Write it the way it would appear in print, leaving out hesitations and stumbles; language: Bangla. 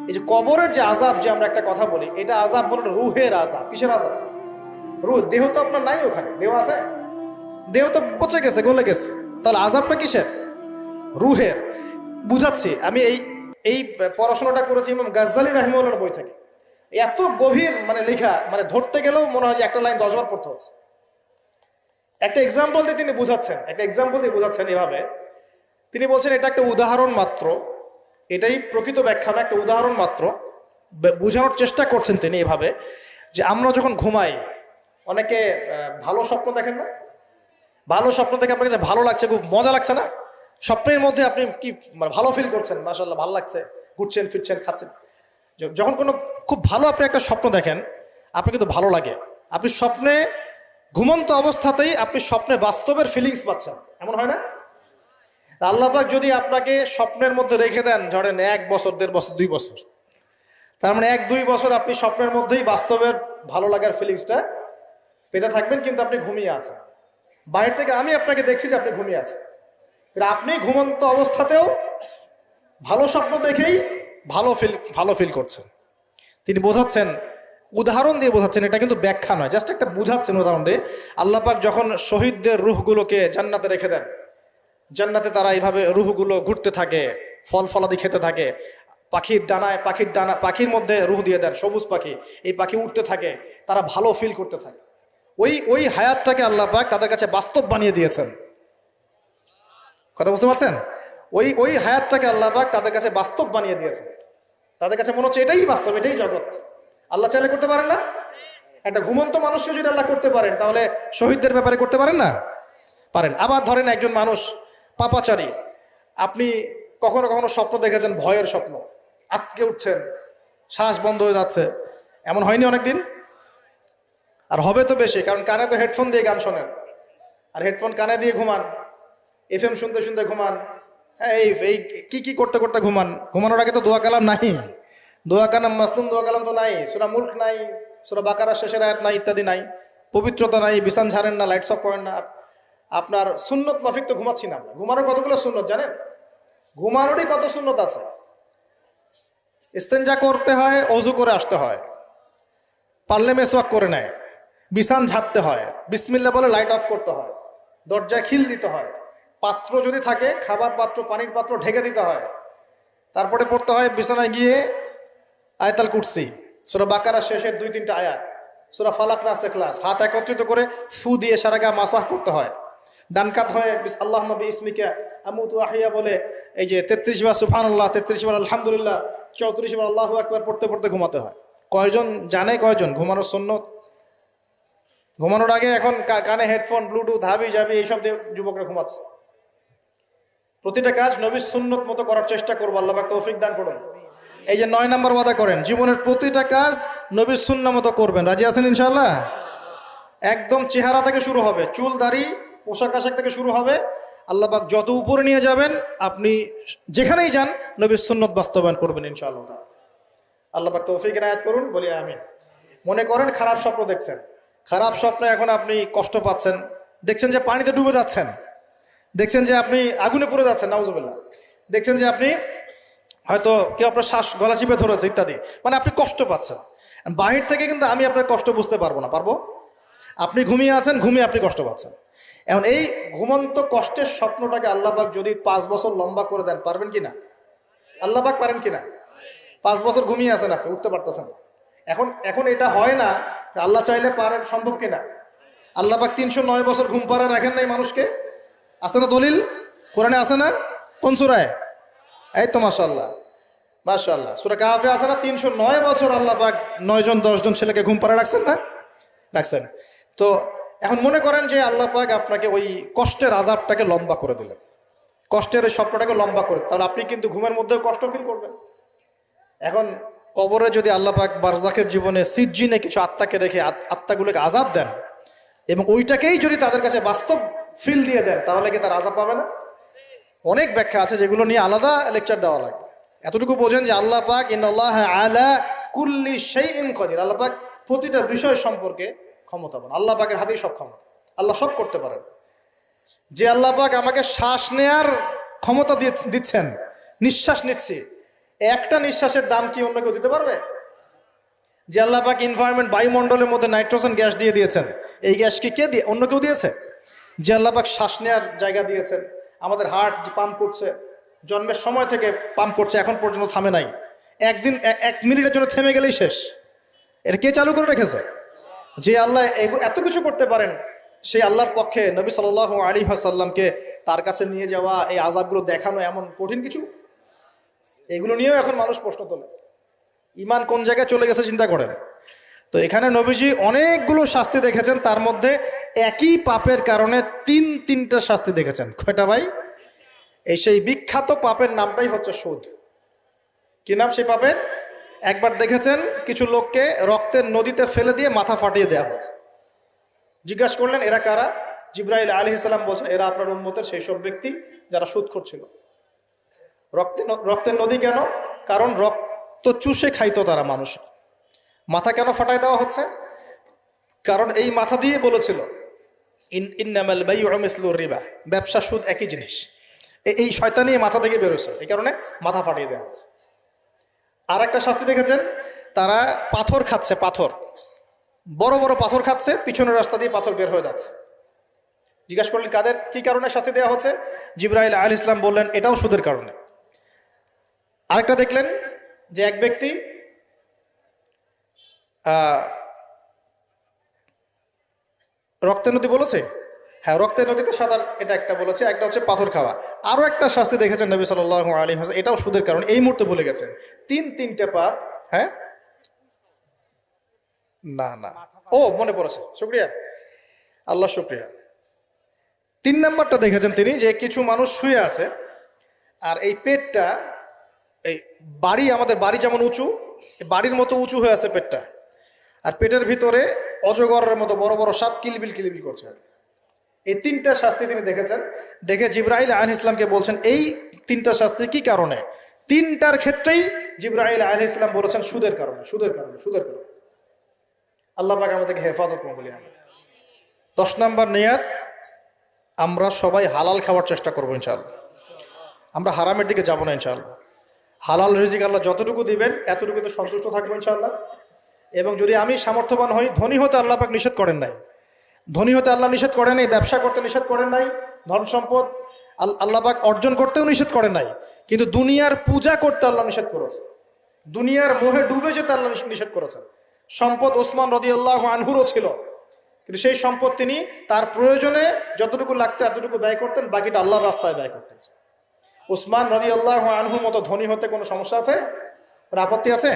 এই যে কবরের যে আযাব, যে আমরা একটা কথা বলি, এটা আযাব বলে রুহের আযাব। কিসের আযাব? রুহ। দেহ তো আপনার নাই, ওখানে দেহ আছে? দেহ তো পচে গেছে, গলে গেছে। তাহলে আযাবটা কিসের? রুহের। বুঝাচ্ছি আমি। এই এই পড়াশোনাটা করেছি ইমাম গাজ্জালী রাহিমাহুল্লাহর বই থেকে। এত গভীর মানে লেখা, মানে ধরতে গেলেও মনে হয় যে একটা লাইন 10 বার পড়তে হচ্ছে। একটা এক্সাম্পল দিয়ে তিনি বুঝাচ্ছেন এভাবে। তিনি বলছেন এটা একটা উদাহরণ মাত্র, এটাই প্রকৃত ব্যাখ্যা না, একটা উদাহরণ মাত্র। বোঝানোর চেষ্টা করছেন তিনি এভাবে যে আমরা যখন ঘুমাই, অনেকে ভালো স্বপ্ন দেখেন না? ভালো স্বপ্ন দেখে আপনার কাছে ভালো লাগছে, খুব মজা লাগছে না? স্বপ্নের মধ্যে আপনি কি মানে ভালো ফিল করছেন, মাশাআল্লাহ ভালো লাগছে, ঘুরছেন ফিরছেন খাচ্ছেন। যখন কোনো খুব ভালো আপনি একটা স্বপ্ন দেখেন, আপনি কিন্তু ভালো লাগে। আপনি স্বপ্নে ঘুমন্ত অবস্থাতেই আপনি স্বপ্নে বাস্তবের ফিলিংস পাচ্ছেন, এমন হয় না? আল্লাহ পাক যদি আপনাকে স্বপ্নের মধ্যে রেখে দেন, ধরেন 1 বছর 1.5 বছর 2 বছর, তার মানে 1-2 বছর আপনি স্বপ্নের মধ্যেই বাস্তবের ভালো লাগার ফিলিংসটা পেতে থাকবেন, কিন্তু আপনি ঘুমিয়ে আছেন। বাইরে থেকে আমি আপনাকে দেখছি যে আপনি ঘুমিয়ে আছেন, আপনি ঘুমন্ত অবস্থাতেও ভালো স্বপ্ন দেখেই ভালো ফিল করছেন। তিনি বোঝাচ্ছেন, উদাহরণ দিয়ে বোঝাচ্ছেন, এটা কিন্তু ব্যাখ্যা নয়, জাস্ট একটা বুঝাচ্ছেন উদাহরণ দিয়ে। আল্লাহ পাক যখন শহীদদের রূহগুলোকে জান্নাতে রেখে দেন, জান্নাতে তারা এইভাবে রূহগুলো ঘুরতে থাকে, ফল ফলাদি খেতে থাকে, পাখির মধ্যে রূহ দিয়ে দেন, সবুজ পাখি, এই পাখি উঠতে থাকে, তারা ভালো ফিল করতে থাকে। ওই হায়াতটাকে আল্লাহ পাক তাদের কাছে বাস্তব বানিয়ে দিয়েছেন। কথা বুঝতে পারছেন? ওই হায়াতটাকে আল্লাহ পাক তাদের কাছে বাস্তব বানিয়ে দিয়েছেন। তাদের কাছে মনে হচ্ছে এটাই বাস্তব, এটাই জগৎ। আল্লাহ চাইলে করতে পারেন না? একটা ঘুমন্ত মানুষকে যদি আল্লাহ করতে পারেন, তাহলে শহীদদের ব্যাপারে করতে পারেন না? পারেন। আবার ধরেন একজন মানুষ পাপাচারী, আপনি কখনো কখনো স্বপ্ন দেখেছেন, ভয়ের স্বপ্ন, আটকে উঠছেন, শ্বাস বন্ধ হয়ে যাচ্ছে, এমন হয়নি অনেকদিন? আর হবে তো বেশি, কারণ কানে তো হেডফোন দিয়ে গান শোনেন, আর হেডফোন কানে দিয়ে ঘুমান, FM শুনতে শুনতে ঘুমান, এই কি করতে করতে ঘুমান। ঘুমানোর আগে তো দোয়া কালাম নাই, দোয়া কালাম মাসনুন দোয়া কালাম তো নাই, সূরা মুলক নাই, সূরা বাকারার শেষের আয়াত নাই, ইত্যাদি নাই, পবিত্রতা নাই, বিছান ঝাড়েন না, লাইটস অফ করেন না। আপনার সুন্নত মাফিক তো ঘুমাচ্ছি না আমরা। ঘুমানোর কতগুলো সুন্নত জানেন? ঘুমানোরই কত সুন্নত আছে। ইস্তেঞ্জা করতে হয়, অজু করে আসতে হয়, পারলে মেসওয়াক করে নেয়, বিছান ঝাড়তে হয়, বিসমিল্লাহ বলে লাইট অফ করতে হয়, দরজায় খিল দিতে হয়, পাত্র যদি থাকে খাবার পাত্র, পানির পাত্র ঢেকে দিতে হয়, তারপরে পড়তে হয় বিছানায় গিয়ে আয়াতুল কুরসি, সূরা বাকারা শেষের 2-3টা আয়াত, সূরা ফালাক নাস ইখলাস, হাত একত্রিত করে ফু দিয়ে সারা গা মাসাহ করতে হয়। ডান কাত হয়ে আল্লাহুম্মা বিইসমিকা আমুতু আহইয়া বলে এই যে 33 বার সুবহানাল্লাহ, 33 বার আলহামদুলিল্লাহ, 34 বার আল্লাহু আকবার পড়তে পড়তে ঘুমাতে হয়। কয়জন জানে? কয়জন ঘুমানোর সুন্নত? ঘুমানোর আগে এখন কানে হেডফোন, ব্লুটুথ, হাবি জাবি এইসব দিয়ে যুবকরা ঘুমাচ্ছে। প্রতিটা কাজ নবীর সুন্নত মতো করার চেষ্টা করবো, আল্লাহ পাক তৌফিক দান করুন। এই যে 9 নম্বর ওয়াদা করেন, জীবনের প্রতিটা কাজ নবীর সুন্নাহ মতো করবেন। রাজি আছেন ইনশাআল্লাহ? একদম চেহারা থেকে শুরু হবে, চুল দাড়ি পোশাক আশাক থেকে শুরু হবে। আল্লাহ পাক যত উপরে নিয়ে যাবেন, আপনি যেখানেই যান নবীর সুন্নত বাস্তবায়ন করবেন ইনশাআল্লাহ। আল্লাহ পাক তৌফিক এনায়েত করুন, বলি আমিন। মনে করেন খারাপ স্বপ্ন দেখছেন, খারাপ স্বপ্নে এখন আপনি কষ্ট পাচ্ছেন, দেখছেন যে পানিতে ডুবে যাচ্ছেন, দেখছেন যে আপনি আগুনে পুড়ে যাচ্ছেন, নাউজুবিল্লাহ, দেখছেন যে আপনি হয়তো কেউ আপনার শ্বাস গলা চিপে ধরেছে ইত্যাদি, মানে আপনি কষ্ট পাচ্ছেন। বাহির থেকে কিন্তু আমি আপনার কষ্ট বুঝতে পারবো না, পারবো? আপনি ঘুমিয়ে আছেন, ঘুমিয়ে আপনি কষ্ট পাচ্ছেন। এখন এই ঘুমন্ত কষ্টের স্বপ্নটাকে আল্লাহ পাক যদি 5 বছর লম্বা করে দেন, পারবেন কিনা? আল্লাহ পাক পারেন কিনা? 5 বছর ঘুমিয়ে আছেন, আপনি উঠতে পারতেছেন না। এখন এটা হয় না, আল্লাহ চাইলে পারেন, সম্ভব কিনা? আল্লাহ পাক 309 বছর ঘুম পাড়া রাখেন নাই মানুষকে? আছে না দলিল? কোরআনে আছে না? কোন সূরায়? এই তো মাশাআল্লাহ, মাশাআল্লাহ, সূরা কাহফে আছে না? 309 বছর আল্লাহ পাক 9 জন 10 জন ছেলেকে ঘুম পাড়া রাখছেন না? রাখছেন। তো এখন মনে করেন যে আল্লাহ পাক আপনাকে ওই কষ্টের আযাবটাকে লম্বা করে দিলেন, কষ্টের ওই স্বপ্নটাকে লম্বা করে, তাহলে আপনি কিন্তু ঘুমের মধ্যেও কষ্ট ফিল করবেন। এখন কবরে যদি আল্লাহ পাক বারজাখের জীবনে সিজ্জিনে কিছু আত্মাকে রেখে আত্মাগুলোকে আযাব দেন, এবং ওইটাকেই যদি তাদের কাছে বাস্তব ফিল দিয়ে দেন, তাহলে কি তার আযাব পাবে না? অনেক ব্যাখ্যা আছে, যেগুলো নিয়ে আলাদা লেকচার দেওয়া লাগবে। এতটুকু বোঝেন যে আল্লাহ পাক ইন্নাল্লাহা আলা কুল্লি শাইইন কাদির, আল্লাহ পাক প্রতিটা বিষয় সম্পর্কে ক্ষমতাবান। আল্লাহ পাকের হাতেই সব ক্ষমতা, আল্লাহ সব করতে পারেন। যে আল্লাহ পাক আমাকে শ্বাস নেয়ার ক্ষমতা দিচ্ছেন, নিঃশ্বাস নিচ্ছি, একটা নিঃশ্বাসের দাম কি অন্য কেউ দিতে পারবে? যে আল্লাহ পাক এনভায়রনমেন্ট, বায়ুমণ্ডলের মধ্যে নাইট্রোজেন গ্যাস দিয়ে দিয়েছেন, এই গ্যাস কি কে দিয়ে, অন্য কেউ দিয়েছে? যে আল্লাহ পাক শ্বাস নেওয়ার জায়গা দিয়েছেন, আমাদের হার্ট যে পাম্প করছে, জন্মের সময় থেকে পাম্প করছে, এখন পর্যন্ত থামে নাই। একদিন 1 মিনিটের জন্য থেমে গেলেই শেষ। এটা কে চালু করে রেখেছে? যে আল্লাহ এত কিছু করতে পারেন, সেই আল্লাহর পক্ষে নবী সাল্লাল্লাহু আলাইহি ওয়াসাল্লামকে তার কাছে নিয়ে যাওয়া, এই আযাবগুলো দেখানো এমন কঠিন কিছু? এগুলো নিয়েও এখন মানুষ প্রশ্ন তোলে। ইমান কোন জায়গায় চলে গেছে চিন্তা করেন। তো এখানে নবীজি অনেকগুলো শাস্তি দেখেছেন, তার মধ্যে একই পাপের কারণে তিনটা শাস্তি দেখেছেন। কয়টা ভাই? এই সেই বিখ্যাত পাপের নামটাই হচ্ছে সুদ। কি নাম সেই পাপের? একবার দেখেছেন কিছু লোককে রক্তের নদীতে ফেলে দিয়ে মাথা ফাটিয়ে দেওয়া হচ্ছে। জিজ্ঞাসা করলেন এরা কারা? জিবরাইল আলাইহিস সালাম বলছেন এরা আপনার উম্মতের সেই সব ব্যক্তি যারা সুদখোর ছিল। রক্তের নদী কেন? কারণ রক্ত চুষে খাইতো তারা মানুষ। মাথা কেন ফাটাই দেওয়া হচ্ছে? কারণ এই মাথা দিয়ে বলেছিল ইন্নামাল বাইউ মিসলুর রিবা, ব্যবসা সুদ একই জিনিস। এই শয়তানি মাথা থেকে বেরোছে, এই কারণে মাথা ফাটিয়ে দেওয়া হচ্ছে। আর একটা শাস্তি দেখেছেন, তারা পাথর খাচ্ছে, পাথর, বড় বড় পাথর খাচ্ছে, পিছনের রাস্তা দিয়ে পাথর বের হয়ে যাচ্ছে। জিজ্ঞাসা করলেন কাদের কি কারণে শাস্তি দেওয়া হচ্ছে? জিবরাইল আলাইহিস সালাম বললেন এটাও সুদের কারণে। আরেকটা দেখলেন যে এক ব্যক্তি রক্তের নদী বলেছে, হ্যাঁ রক্তের নদীতে সাঁতার, এটা একটা বলেছে, একটা হচ্ছে পাথর খাওয়া। আরও একটা শাস্তি দেখেছেন নবী সাল্লাল্লাহু আলাইহি ওয়াসাল্লাম, এটাও সুদের কারণ। এই মুহূর্তে ভুলে গেছেন। তিনটে পাপ। হ্যাঁ না, ও মনে পড়েছে, শুকরিয়া আল্লাহ, শুকরিয়া। 3 নম্বরটা দেখেছেন তিনি, যে কিছু মানুষ শুয়ে আছে আর এই পেটটা, এই বাড়ি, আমাদের বাড়ি যেমন উঁচু, বাড়ির মতো উঁচু হয়ে আছে পেটটা, আর পেটের ভিতরে অজগরের মতো বড় বড় সাপ কিলবিল কিলবিল করছে। এই 3টা শাস্তি তিনি দেখেছেন। দেখে জিবরাইল আলাইহিস সালামকে বলছেন এই 3টা শাস্তি কি কারণে? 3টার ক্ষেত্রেই জিবরাইল আলাইহিস সালাম বলেছেন সুদের কারণে, সুদের কারণে, সুদের কারণে। আল্লাহ পাক আমাদেরকে হেফাজত করুন বলি আমি। 10 নম্বর নিয়াত, আমরা সবাই হালাল খাওয়ার চেষ্টা করবো ইনশাআল্লাহ। আমরা হারামের দিকে যাব না ইনশাআল্লাহ। হালাল রিজিক আল্লাহ যতটুকু দিবেন এতটুকুতে সন্তুষ্ট থাকবো ইনশাআল্লাহ। এবং যদি আমি সামর্থ্যবান হই, ধনী হতে আল্লাহ পাক নিষেধ করেন নাই, ধনী হতে আল্লাহ নিষেধ করেন নাই, ব্যবসা করতে নিষেধ করেন নাই, ধন সম্পদ আল্লাহ পাক অর্জন করতেও নিষেধ করেন নাই, কিন্তু দুনিয়ার পূজা করতে আল্লাহ নিষেধ করেছে, দুনিয়ার মোহে ডুবে যেতে আল্লাহ নিষেধ করেছেন। সম্পদ ওসমান রাদিয়াল্লাহু আনহুরও ছিল, কিন্তু সেই সম্পদ তিনি তার প্রয়োজনে যতটুকু লাগতো এতটুকু ব্যয় করতেন, বাকিটা আল্লাহর রাস্তায় ব্যয় করতেন। ওসমান রাদিয়াল্লাহু আনহুর মতো ধনী হতে কোনো সমস্যা আছে? আপত্তি আছে?